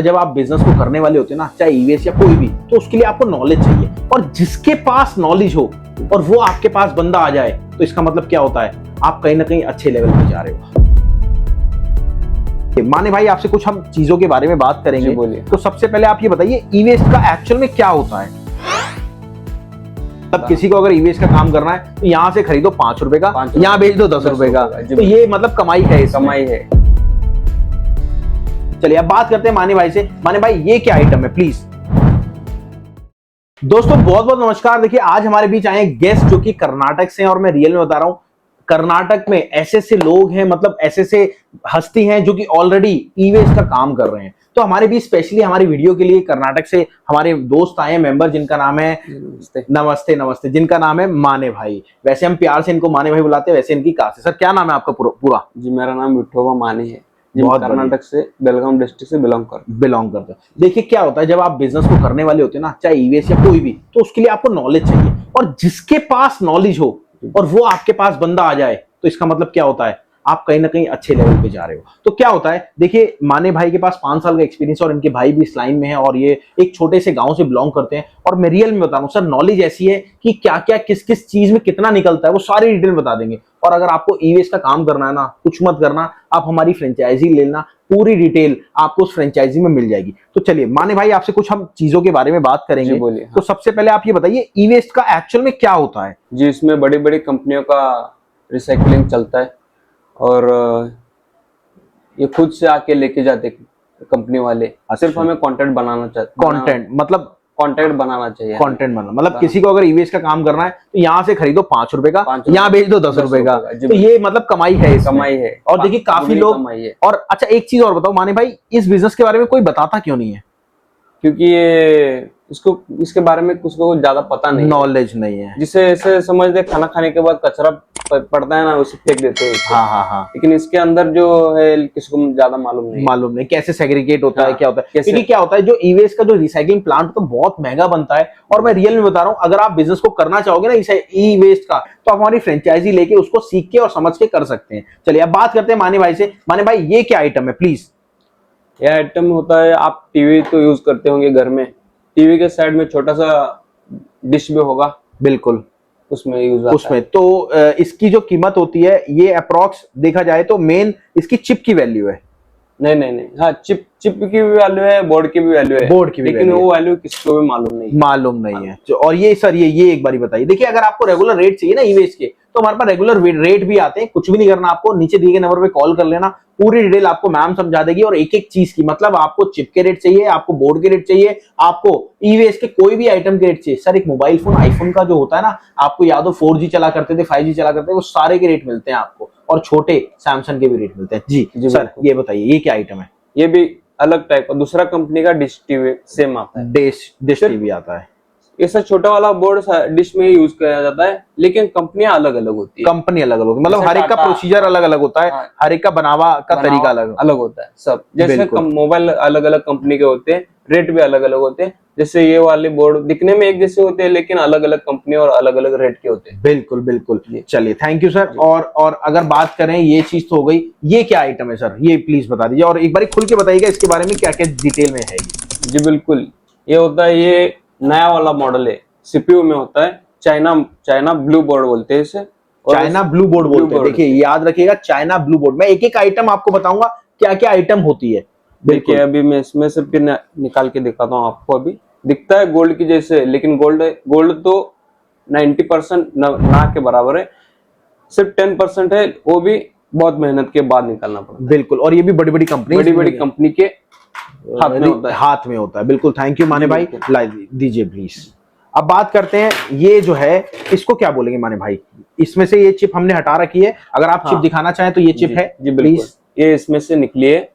जब आप बिजनेस को करने वाले होते हैं ना, चाहे ईवीएस या कोई भी, तो उसके लिए आपको नॉलेज चाहिए। और जिसके पास नॉलेज हो और वो आपके पास बंदा आ जाए, तो इसका मतलब क्या होता है, आप कहीं ना कहीं अच्छे लेवल पे जा रहे हो। माने भाई, आपसे कुछ हम चीजों के बारे में बात करेंगे। तो सबसे पहले आप ये बताइए, ईवीएस का एक्चुअल में क्या होता है। तब किसी को अगर ईवीएस का काम करना है तो यहाँ से खरीदो 5 रुपए का, यहाँ बेच दो 10 रुपए का, तो ये मतलब कमाई है, कमाई है। चलिए अब बात करते हैं माने भाई से। माने भाई, ये क्या आइटम है प्लीज। दोस्तों बहुत बहुत नमस्कार। देखिए आज हमारे बीच आए गेस्ट जो कि कर्नाटक से हैं, और मैं रियल में बता रहा हूं, कर्नाटक में ऐसे ऐसे लोग हैं, मतलब ऐसे ऐसे हस्ती हैं जो कि ऑलरेडी ईवीएस का काम कर रहे हैं। तो हमारे बीच स्पेशली हमारी वीडियो के लिए कर्नाटक से हमारे दोस्त आए हैं, मेंबर, जिनका नाम है नमस्ते नमस्ते, जिनका नाम है माने भाई। वैसे हम प्यार से इनको माने भाई बुलाते हैं, वैसे इनकी कास्ट है। सर क्या नाम है आपका पूरा? जी मेरा नाम विठोबा माने है। बहुत कर्नाटक से, बेलगाम डिस्ट्रिक्ट से बिलोंग करते हैं। देखिए क्या होता है, जब आप बिजनेस को करने वाले होते हैं ना, चाहे ईवीएस या कोई भी, तो उसके लिए आपको नॉलेज चाहिए। और जिसके पास नॉलेज हो और वो आपके पास बंदा आ जाए, तो इसका मतलब क्या होता है, आप कहीं ना कहीं अच्छे लेवल पे जा रहे हो। तो क्या होता है, देखिए माने भाई के पास 5 साल का एक्सपीरियंस, और इनके भाई भी इस लाइन में है, और ये एक छोटे से गांव से बिलोंग करते हैं। और मैं रियल में बता रहा हूं सर, नॉलेज ऐसी है कि क्या क्या किस किस चीज में कितना निकलता है, वो सारी डिटेल बता देंगे। और अगर आपको ईवीएस का काम करना है ना, कुछ मत करना, आप हमारी फ्रेंचाइजी लेना, पूरी डिटेल आपको उस फ्रेंचाइजी में मिल जाएगी। तो चलिए माने भाई, आपसे कुछ हम चीजों के बारे में बात करेंगे। बोलिए। तो सबसे पहले आप ये बताइए, ईवीएस का एक्चुअल में क्या होता है। जी, इसमें बड़ी बड़ी कंपनियों का रिसाइकलिंग चलता है, और ये खुद से आके लेके जाते कंपनी वाले। सिर्फ हमें कंटेंट बनाना चाहिए। कंटेंट बनाना चाहिए। कंटेंट बनाना मतलब किसी को अगर ईवीएस का काम करना है तो यहाँ से खरीदो 5 रुपए का, यहाँ बेच दो 10 रुपए का, तो ये मतलब कमाई है, कमाई है। और देखिए काफी लोग। और अच्छा एक चीज और बताओ माने भाई, इस बिजनेस के बारे में कोई बताता क्यों नहीं है? क्योंकि ये इसके बारे में कुछ को ज्यादा पता नहीं, नॉलेज नहीं है। जिसे ऐसे समझ दे, खाना खाने के बाद कचरा पड़ता है ना, उसे फेंक देते हैं। हाँ। लेकिन इसके अंदर जो है किसी को ज्यादा मालूम नहीं कैसे सेग्रीगेट होता है, क्या होता है। क्योंकि क्या होता है, जो ईवीएस का जो रिसाइकलिंग प्लांट तो बहुत महंगा बनता है। और मैं रियल में बता रहा हूँ, अगर आप बिजनेस को करना चाहोगे ना ई वेस्ट का, तो आप हमारी फ्रेंचाइजी लेके उसको सीख के और समझ के कर सकते हैं। चलिए अब बात करते हैं माने भाई से। माने भाई, ये क्या आइटम है प्लीज। यह आइटम होता है, आप टीवी तो यूज करते होंगे घर में, टीवी के साइड में छोटा सा डिश भी होगा, बिल्कुल उसमें यूज आता उसमें है। तो इसकी जो कीमत होती है, ये अप्रॉक्स देखा जाए तो मेन इसकी चिप की वैल्यू है। नहीं, हाँ, चिप की भी वैल्यू है, बोर्ड की भी वैल्यू है, लेकिन वो वैल्यू किसको भी मालूम नहीं है। और ये सर, ये एक बारी बताइए। देखिए अगर आपको रेगुलर रेट चाहिए ना ईवीएस के, तो हमारे पास रेगुलर रेट भी आते हैं। कुछ भी नहीं करना आपको, नीचे दिए गए नंबर पे कॉल कर लेना, पूरी डिटेल आपको मैम समझा देगी। और एक एक चीज की, मतलब आपको चिप के रेट चाहिए, आपको बोर्ड के रेट चाहिए, आपको ईवीएस के कोई भी आइटम के रेट चाहिए। सर एक मोबाइल फोन, आईफोन का जो होता है ना, आपको याद हो 4G चला करते थे, 5G चला करते थे, वो सारे के रेट मिलते हैं आपको, और छोटे सैमसंग के भी रेट मिलते हैं। जी सर, ये बताइए ये क्या आइटम है। ये भी अलग टाइप का, दूसरा कंपनी का डिश टीवी सेम आता है, डिश टीवी आता है। ऐसा छोटा वाला बोर्ड डिश में यूज किया जाता है, लेकिन कंपनियां अलग अलग होती है। कंपनी अलग अलग, मतलब हर एक का प्रोसीजर अलग अलग होता है, हर एक का बनावा का तरीका अलग होता है सब। जैसे मोबाइल अलग अलग कंपनी के होते हैं, रेट भी अलग अलग होते हैं। जैसे ये वाले बोर्ड दिखने में एक जैसे होते हैं, लेकिन अलग अलग कंपनी और अलग अलग रेट के होते हैं। बिल्कुल। चलिए थैंक यू सर। और अगर बात करें, ये चीज तो हो गई, ये क्या आइटम है सर, ये प्लीज बता दीजिए, और एक बार खुल के बताइएगा इसके बारे में क्या क्या डिटेल में है। जी बिल्कुल, ये होता है, ये नया वाला मॉडल है, सीपीयू में होता है, चाइना ब्लू बोर्ड बोलते हैं इसे। चाइना ब्लू बोर्ड बोलते हैं। देखिए याद रखिएगा, चाइना ब्लू बोर्ड। मैं एक एक आइटम आपको बताऊंगा क्या क्या आइटम होती है। देखिए अभी मैं इसमें से फिर निकाल के दिखाता हूँ आपको। अभी दिखता है गोल्ड की जैसे, लेकिन गोल्ड तो 90% ना के बराबर है, सिर्फ 10% है, वो भी बहुत मेहनत के बाद निकालना पड़ता है। बिल्कुल, और ये भी बड़ी बड़ी कंपनी के हाथ में होता है। बिल्कुल, थैंक यू माने भाई, दीजिए प्लीज। अब बात करते हैं, ये जो है इसको क्या बोलेंगे माने भाई। इसमें से ये चिप हमने हटा रखी है, अगर आप चिप दिखाना चाहें तो ये चिप है। जी बिल्कुल, ये इसमें से निकली है।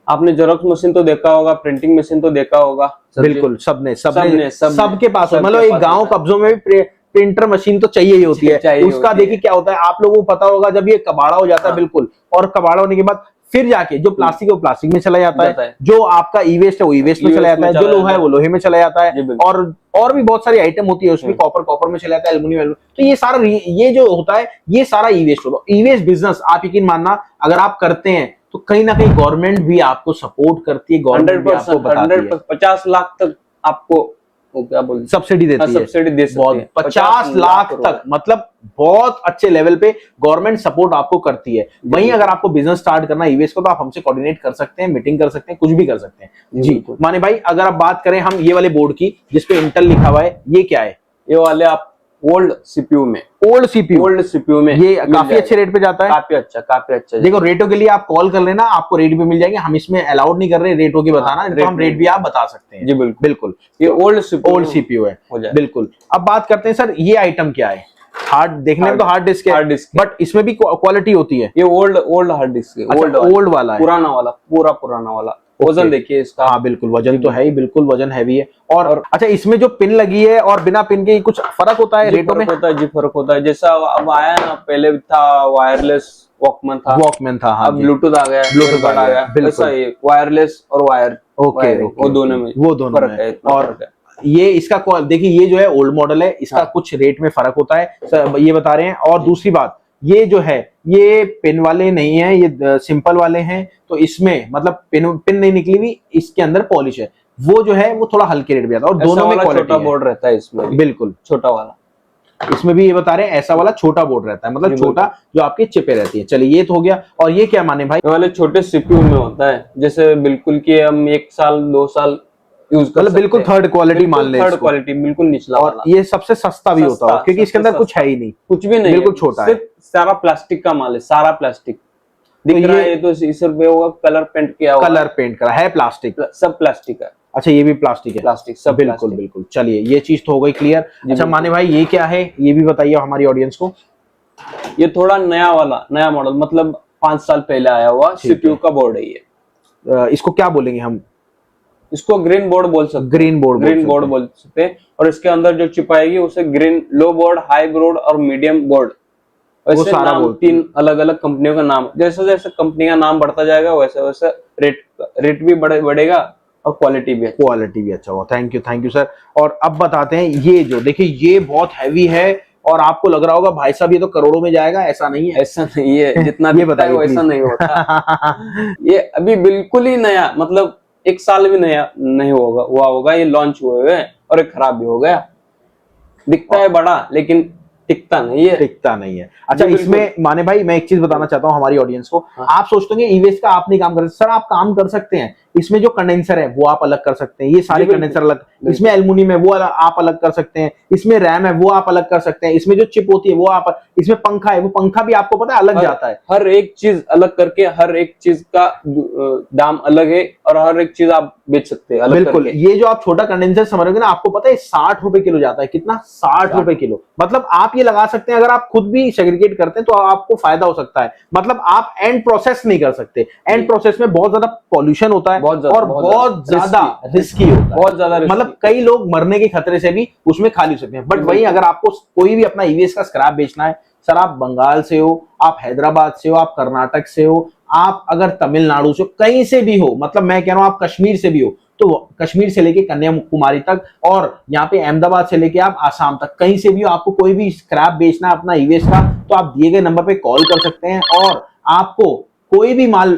आपने जेरॉक्स मशीन तो देखा होगा, प्रिंटिंग मशीन तो देखा होगा। बिल्कुल, सबके पास, मतलब एक गांव कब्जों में भी प्रिंटर मशीन तो चाहिए ही होती है। उसका देखिए क्या होता है, आप लोगों को पता होगा, जब ये कबाड़ा हो जाता है, बिल्कुल, और कबाड़ा होने के बाद फिर जाके जो प्लास्टिक है वो प्लास्टिक में चला जाता है, जो आपका ई वेस्ट है वो ई वेस्ट में चला जाता है, जो लोहा है वो लोहे में चला जाता है, और भी बहुत सारी आइटम होती है उसमें, कॉपर में चला जाता है, एल्युमिनियम। तो ये सारा, ये जो होता है, ये सारा ई वेस्ट होता है। ई वेस्ट बिजनेस आप यकीन मानना, अगर आप करते हैं तो कहीं ना कहीं गवर्नमेंट भी आपको सपोर्ट करती है, गवर्नमेंट भी आपको 100%, बताती है, 50 लाख तक आपको वो क्या बोलते सब्सिडी देती है, सब्सिडी दे सकते बहुत हैं 50 लाख रुपए। तक, मतलब बहुत अच्छे लेवल पे गवर्नमेंट सपोर्ट आपको करती है। वहीं अगर आपको बिजनेस स्टार्ट करना है ईवीएस को, तो आप हमसे कोऑर्डिनेट कर सकते हैं, मीटिंग कर सकते हैं, कुछ भी कर सकते हैं जी। बिल्कुल। माने भाई अगर आप बात करें हम ये वाले बोर्ड की जिसपे इंटेल लिखा हुआ है, ये क्या है? ये वाले आप ओल्ड सीपीयू में ओल्ड सीपीयू, ओल्ड सीपीयू में ये मिल काफी अच्छे जाएगा। रेट पे जाता है। काफी अच्छा देखो रेटों के लिए आप कॉल कर लेना, आपको रेट भी मिल जाएंगे। हम इसमें अलाउड नहीं कर रहे रेटों की बताना, तो हम रेट भी आप बता सकते हैं जी बिल्कुल। बिल्कुल। ये ओल्ड सीपीयू है हो जाए। बिल्कुल। अब बात करते हैं सर, ये आइटम क्या है? हार्ड, देखने में तो हार्ड डिस्क है, हार्ड डिस्क बट इसमें भी क्वालिटी होती है। ये ओल्ड हार्ड डिस्क है। अच्छा, ओल्ड वाला है, पुराना वाला, पूरा पुराना वाला। वजन देखिए इसका। हाँ बिल्कुल, वजन तो है ही, बिल्कुल वजन हैवी है। और अच्छा, इसमें जो पिन लगी है और बिना पिन के कुछ फर्क होता है रेटों में? होता है जी, फर्क होता है। जैसा अब आया ना, पहले था वायरलेस वॉकमैन था, हाँ अब जी। ब्लूटूथ आ गया, ब्लूटूथ आ गया, वैसा ही वायरलेस और वायर। ओके, वो दोनों में फर्क है, इतना और फर्क है। ये इसका देखिए, ये जो है ओल्ड मॉडल है, इसका कुछ रेट में फर्क होता है सर, ये बता रहे हैं। और दूसरी बात, ये जो है ये पिन वाले नहीं है, ये सिंपल वाले हैं, तो इसमें मतलब पिन नहीं निकली हुई, इसके अंदर पॉलिश है, वो जो है वो थोड़ा हल्के रेट में आता है। और दोनों में क्वालिटी छोटा बोर्ड रहता है इसमें, बिल्कुल छोटा वाला। इसमें भी ये बता रहे हैं ऐसा वाला छोटा बोर्ड रहता है, मतलब छोटा जो आपकी चिपे रहती है। चलिए ये तो हो गया। और ये क्या माने भाई? ये वाले छोटे सीपीयू में होता है, जैसे बिल्कुल कि हम 1 साल 2 साल यूज कर मतलब बिल्कुल थर्ड क्वालिटी मान ले, थर्ड क्वालिटी बिल्कुल निचला और वाला। ये सबसे सस्ता भी होता है क्योंकि इसके अंदर कुछ है ही नहीं, कुछ भी नहीं, बिल्कुल छोटा है, सिर्फ सारा प्लास्टिक का माल है, सारा प्लास्टिक दिख रहा है। ये तो इस पे होगा कलर पेंट किया हुआ, कलर पेंट करा है, प्लास्टिक, सब प्लास्टिक है। अच्छा ये भी प्लास्टिक है, प्लास्टिक सब बिल्कुल बिल्कुल। चलिए ये चीज तो हो गई क्लियर। अच्छा माने भाई ये क्या है, ये भी बताइए हमारी ऑडियंस को। ये थोड़ा नया मॉडल, मतलब 5 साल पहले आया हुआ सीपीयू का बोर्ड है ये। इसको क्या बोलेंगे हम? इसको ग्रीन बोर्ड बोल सकते हैं, ग्रीन बोर्ड बोल सकते हैं। और इसके अंदर जो चिप आएगी उसे ग्रीन लो बोर्ड, हाई बोर्ड और मीडियम बोर्ड, वैसे नाम 3 अलग अलग कंपनियों का नाम। जैसे जैसे कंपनी का नाम बढ़ता जाएगा वैसे वैसे रेट भी बढ़ेगा और क्वालिटी भी अच्छा होगा। Thank you sir. और अब बताते हैं, ये जो देखिए ये बहुत हैवी है और आपको लग रहा होगा भाई साहब ये तो करोड़ों में जाएगा, ऐसा नहीं है, ऐसा नहीं है। जितना ये बताइए वैसा नहीं होता। ये अभी बिल्कुल ही नया, मतलब 1 साल भी नया नहीं हुआ होगा, ये लॉन्च हुए हुए और ये खराब भी हो गया। दिखता है बड़ा लेकिन टिकता नहीं है। अच्छा इसमें माने भाई मैं एक चीज बताना चाहता हूँ हमारी ऑडियंस को। आप सोचते होंगे ईवीएस का आप नहीं काम कर सकते, सर आप काम कर सकते हैं। इसमें जो कंडेंसर है वो आप अलग कर सकते हैं, ये सारे कंडेंसर अलग, इसमें एल्युमिनियम है वो आप अलग कर सकते हैं, इसमें रैम है वो आप अलग कर सकते हैं, इसमें जो चिप होती है वो आप, इसमें पंखा है वो पंखा भी आपको पता है अलग जाता है। हर एक चीज अलग करके, हर एक चीज का दाम अलग है और हर एक चीज आप बेच सकते हैं अलग बिल्कुल। ये जो आप छोटा कंडेंसर समझ रहे हो ना, आपको पता है 60 रुपए किलो जाता है। कितना? 60 रुपए किलो। मतलब आप ये लगा सकते हैं, अगर आप खुद भी सेग्रीगेट करते हैं तो आपको फायदा हो सकता है। मतलब आप एंड प्रोसेस नहीं कर सकते, एंड प्रोसेस में बहुत ज्यादा पॉल्यूशन होता है और बहुत ज्यादा रिस्की होता है, बहुत ज्यादा मतलब कई लोग मरने के खतरे से भी उसमें खाली हो सकते हैं। बट वही अगर आपको कोई भी अपना ईवीएस का स्क्रैप बेचना है, सर आप बंगाल से हो, आप हैदराबाद से हो, आप कर्नाटक से हो, आप अगर तमिलनाडु से हो, कहीं से भी हो, मतलब मैं कह रहा हूं आप कश्मीर से भी हो, तो कश्मीर से लेके कन्याकुमारी तक और यहाँ पे अहमदाबाद से लेके आप आसाम तक, कहीं से भी हो, आपको कोई भी स्क्रैप बेचना है अपना ईवीएस का, तो आप दिए गए नंबर पे कॉल कर सकते हैं और आपको कोई भी माल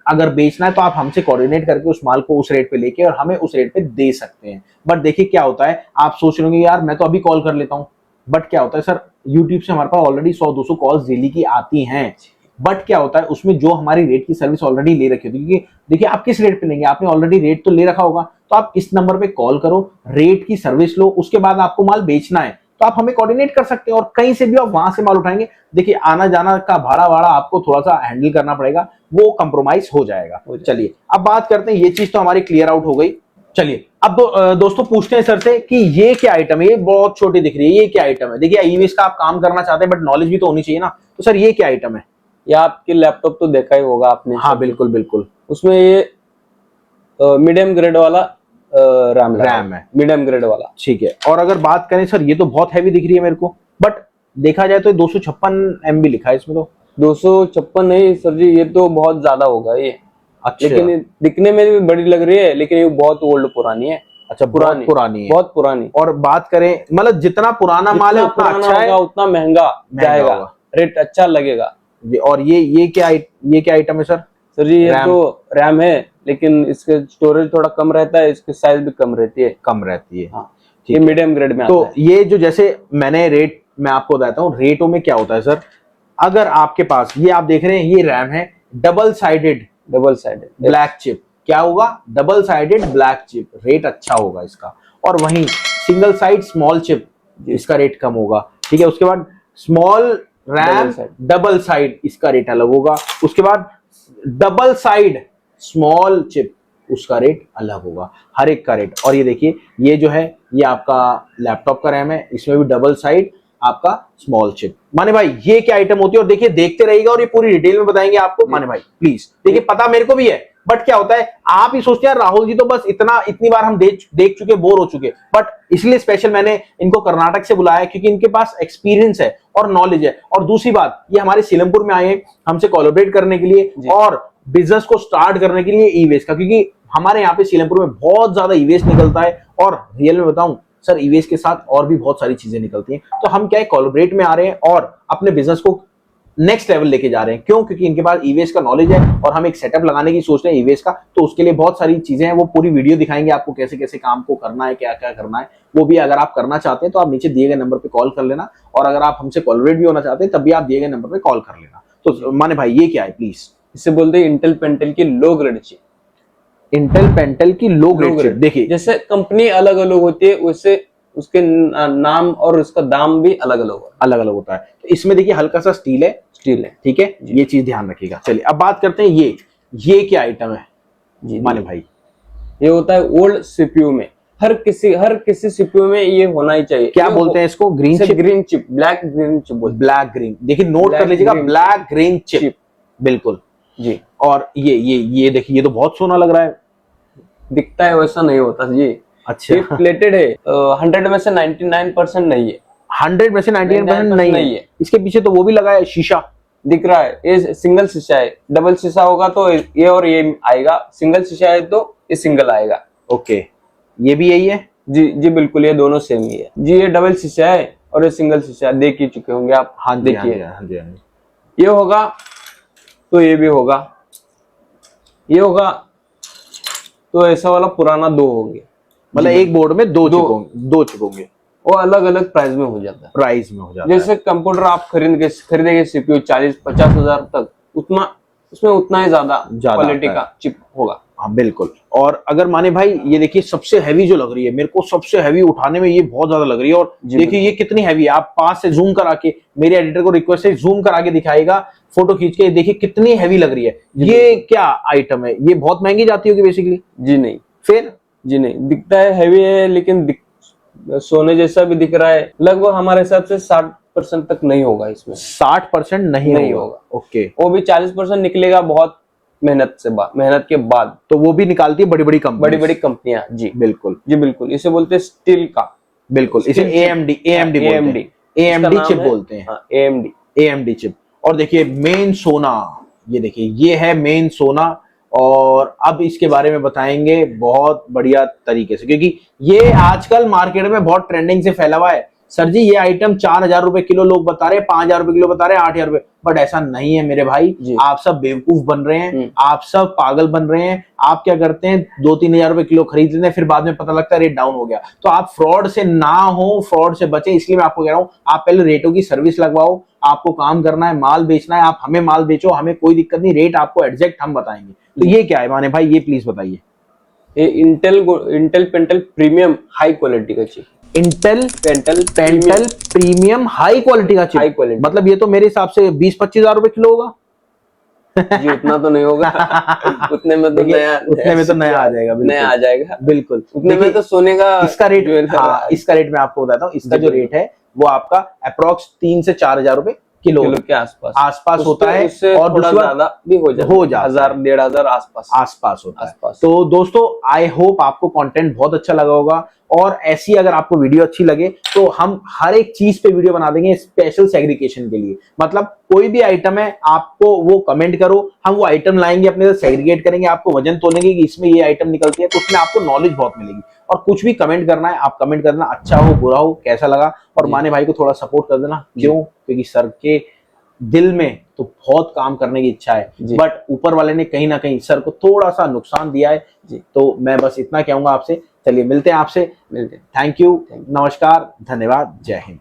अगर बेचना है तो आप हमसे कोऑर्डिनेट करके उस माल को उस रेट पे लेके और हमें उस रेट पे दे सकते हैं। बट देखिए क्या होता है, आप सोच रहे होंगे यार मैं तो अभी कॉल कर लेता हूं, बट क्या होता है सर, यूट्यूब से हमारे पास ऑलरेडी 100-200 कॉल्स डेली की आती हैं। बट क्या होता है उसमें जो हमारी रेट की सर्विस ऑलरेडी ले रखी होती है, क्योंकि देखिए आप किस रेट पे लेंगे, आपने ऑलरेडी रेट तो ले रखा होगा, तो आप इस नंबर पे कॉल करो, रेट की सर्विस लो, उसके बाद आपको माल बेचना है तो आप हमें कोऑर्डिनेट कर सकते हैं और कहीं से भी आप वहां से माल उठाएंगे। देखिए आना जाना का भाड़ा आपको थोड़ा सा हैंडल करना पड़ेगा, वो कंप्रोमाइज हो जाएगा। चलिए अब बात करते हैं, ये चीज तो हमारी क्लियर आउट हो गई। चलिए अब दोस्तों पूछते हैं सर से कि ये क्या आइटम है, ये बहुत छोटी दिख रही है, ये क्या आइटम है? देखिए ईवीएस का आप काम करना चाहते हैं बट नॉलेज भी तो होनी चाहिए ना, तो सर ये क्या आइटम है? या आपके लैपटॉप तो देखा ही होगा आपने। हाँ बिल्कुल बिल्कुल। उसमें ये मीडियम ग्रेड वाला रैम है, मीडियम ग्रेड वाला। ठीक है। और अगर बात करें सर, ये तो बहुत हैवी दिख रही है मेरे को, बट देखा जाए तो 256 MB लिखा है इसमें, तो 256 नहीं सर जी, ये तो बहुत ज्यादा होगा ये। अच्छा। लेकिन दिखने में भी बड़ी लग रही है, लेकिन ये बहुत ओल्ड पुरानी है। अच्छा पुरानी है, बहुत पुरानी। और बात करें मतलब जितना पुराना माल है उतना अच्छा है, उतना महंगा जाएगा, रेट अच्छा लगेगा। और ये क्या आइटम है सर? सर जी ये RAM? तो रैम है, लेकिन इसके स्टोरेज थोड़ा कम रहता है, इसकी साइज भी कम रहती है। कम रहती है। हाँ, ठीक ये है। मीडियम ग्रेड में तो आता है। ये जो जैसे मैंने रेट मैं आपको बताता हूँ, रेटों में क्या होता है सर, अगर आपके पास ये आप देख रहे हैं ये रैम है double sided double sided black chip, क्या होगा, double sided black chip, rate अच्छा होगा इसका। और वहीं सिंगल साइड स्मॉल चिप, इसका रेट कम होगा। ठीक है, उसके बाद स्मॉल रैम डबल साइड, इसका रेट अलग होगा। उसके बाद डबल साइड स्मॉल चिप, उसका रेट अलग होगा, हर एक का रेट। और ये देखिए ये जो है ये आपका लैपटॉप का रैम है, इसमें भी डबल साइड आपका स्मॉल चिप। माने भाई ये क्या आइटम होती है, और देखिए देखते रहिएगा और ये पूरी डिटेल में बताएंगे आपको। माने भाई प्लीज देखिए, पता मेरे को भी है, बट क्या होता है आप ही सोचते हैं राहुल जी तो बस इतनी बार हम देख चुके, बोर हो चुके, बट इसलिए स्पेशल मैंने इनको कर्नाटक से बुलाया क्योंकि इनके पास एक्सपीरियंस है और नॉलेज है। और दूसरी बात, ये हमारे सीलमपुर में आए हमसे कोलैबोरेट करने के लिए और बिजनेस को स्टार्ट करने के लिए ई वेस्ट का, क्योंकि हमारे यहाँ पे सीलमपुर में बहुत ज्यादा ई वेस्ट निकलता है। और रियल में बताऊं सर, ई वेस्ट के साथ और भी बहुत सारी चीजें निकलती हैं। तो हम क्या है कोलैबोरेट में आ रहे हैं और अपने बिजनेस को नेक्स्ट लेवल लेके जा रहे हैं। क्यों? क्योंकि इनके पास ई वेस्ट का नॉलेज है और हम एक सेटअप लगाने की सोच रहे हैं ई वेस्ट का। तो उसके लिए बहुत सारी चीजें हैं, वो पूरी वीडियो दिखाएंगे आपको कैसे कैसे काम को करना है, क्या क्या करना है। वो भी अगर आप करना चाहते हैं तो आप नीचे दिए गए नंबर पे कॉल कर लेना, और अगर आप हमसे कोलैबोरेट भी होना चाहते हैं तब भी आप दिए गए नंबर पे कॉल कर लेना। तो माने भाई ये क्या है प्लीज? इसे बोलते हैं इंटेल पेंटेल की low grade chip. Intel pintail की लो ग्रेड चिप। देखिए जैसे कंपनी अलग अलग होती है, वैसे उसके नाम और उसका दाम भी अलग अलग होता है। तो इसमें देखिए हल्का सा स्टील है, ठीक है, ये चीज ध्यान रखिएगा। चलिए अब बात करते हैं ये क्या आइटम है जी माने भाई? ये होता है ओल्ड सीपीयू में, हर किसी सीपीयू में ये होना ही चाहिए। क्या बोलते हैं इसको? Green chip? Green chip, black green chip बोलते हैं। ब्लैक ग्रीन, देखिए नोट कर लीजिएगा, ब्लैक ग्रीन चिप, बिल्कुल जी। और ये देखिए ये तो बहुत सोना लग रहा है। दिखता है वैसा नहीं होता जी। अच्छा, ये प्लेटेड है, 100 में से 99% नहीं है। 100 में से 99% नहीं है। इसके पीछे तो वो भी लगा है शीशा, दिख रहा है। ये सिंगल शीशा है, डबल शीशा होगा तो ये और ये आएगा, सिंगल शीशा है तो ये सिंगल आएगा। ओके, ये भी यही है? जी जी बिल्कुल, ये दोनों सेम ही है जी। ये डबल शीशा है और ये सिंगल शीशा, देख ही चुके होंगे आप। हाँ देखिए, हाँ जी। ये होगा तो ये भी होगा, ये होगा तो ऐसा वाला पुराना दो होंगे। मतलब एक बोर्ड में दो चिप होंगे, वो अलग अलग प्राइस में हो जाता है। प्राइस में हो जाता है। जैसे कंप्यूटर आप खरीदेंगे सीपीयू 40-50 हजार तक, उतना उसमें उतना ही ज्यादा क्वालिटी का चिप होगा। हाँ बिल्कुल। और अगर माने भाई ये देखिए सबसे हैवी जो लग रही है मेरे को, सबसे हैवी उठाने में ये बहुत ज्यादा लग रही है। और देखिए ये कितनी हैवी है, आप पास से जूम करा के, मेरे एडिटर को रिक्वेस्ट है जूम करा के दिखाएगा, फोटो खींच के, देखिए कितनी हैवी लग रही है। ये क्या आइटम है? ये बहुत महंगी जाती होगी बेसिकली? जी नहीं, फिर जी नहीं, दिखता है हैवी है लेकिन सोने जैसा भी दिख रहा है। लगभग हमारे हिसाब से 60% तक नहीं होगा इसमें। 60% नहीं होगा। ओके, वो भी 40% निकलेगा बहुत मेहनत के बाद। तो वो भी निकालती है बड़ी बड़ी कंपनियां। जी बिल्कुल, जी बिल्कुल। इसे बोलते हैं स्टील का, बिल्कुल। इसे AMD चिप बोलते हैं। AMD chip. और देखिए मेन सोना, ये देखिए ये है मेन सोना। और अब इसके बारे में बताएंगे बहुत बढ़िया तरीके से, क्योंकि ये आजकल मार्केट में बहुत ट्रेंडिंग से फैला हुआ है। सर जी ये आइटम 4,000 रुपए किलो लोग बता रहे हैं, 5,000 रुपए किलो बता रहे हैं, 8,000 रुपए, बट ऐसा नहीं है मेरे भाई। आप सब बेवकूफ बन रहे हैं, आप सब पागल बन रहे हैं। आप क्या करते हैं, 2-3 हजार रुपए किलो खरीद लेते हैं, फिर बाद में पता लगता है रेट डाउन हो गया। तो आप फ्रॉड से ना हो, फ्रॉड से बचें, इसलिए मैं आपको कह रहा हूं आप पहले रेटों की सर्विस लगवाओ। आपको काम करना है, माल बेचना है, आप हमें माल बेचो, हमें कोई दिक्कत नहीं, रेट आपको एग्जैक्ट हम बताएंगे। तो ये क्या है माने भाई, ये प्लीज बताइए। ये Intel Pentium premium high quality का chip. Intel Pentium premium high quality का चिप, हाई क्वालिटी। मतलब ये तो मेरे हिसाब से 20-25 हजार रुपए किलो होगा। जी उतना तो नहीं होगा। उतने में तो नया आ जाएगा बिल्कुल। उतने में तो सोने का इसका रेट, हाँ इसका रेट मैं आपको बताता हूँ। इसका जो रेट है वो आपका अप्रोक्स 3 से 4 हजार रुपए किलो के आसपास होता है। और थोड़ा ज्यादा भी हो जाता है, 1,000-1,500 आसपास होता है। तो दोस्तों आई होप आपको कंटेंट बहुत अच्छा लगा होगा, और ऐसी अगर आपको वीडियो अच्छी लगे तो हम हर एक चीज पे वीडियो बना देंगे स्पेशल सेग्रीगेशन के लिए। मतलब कोई भी आइटम है आपको वो कमेंट करो, हम वो आइटम लाएंगे, अपने से सेग्रीगेट करेंगे, आपको वजन तोलेंगे कि इसमें ये आइटम निकलती है, तो उसमें आपको नॉलेज बहुत मिलेगी। और कुछ भी कमेंट करना है आप कमेंट करना, अच्छा हो बुरा हो कैसा लगा। और माने भाई को थोड़ा सपोर्ट कर देना। क्यों? क्योंकि सर के दिल में तो बहुत काम करने की इच्छा है, जी। बट ऊपर वाले ने कहीं ना कहीं सर को थोड़ा सा नुकसान दिया है। जी। तो मैं बस इतना कहूंगा आपसे। चलिए मिलते हैं आपसे। मिलते हैं। थैंक यू, Thank नमस्कार, धन्यवाद, जय हिंद।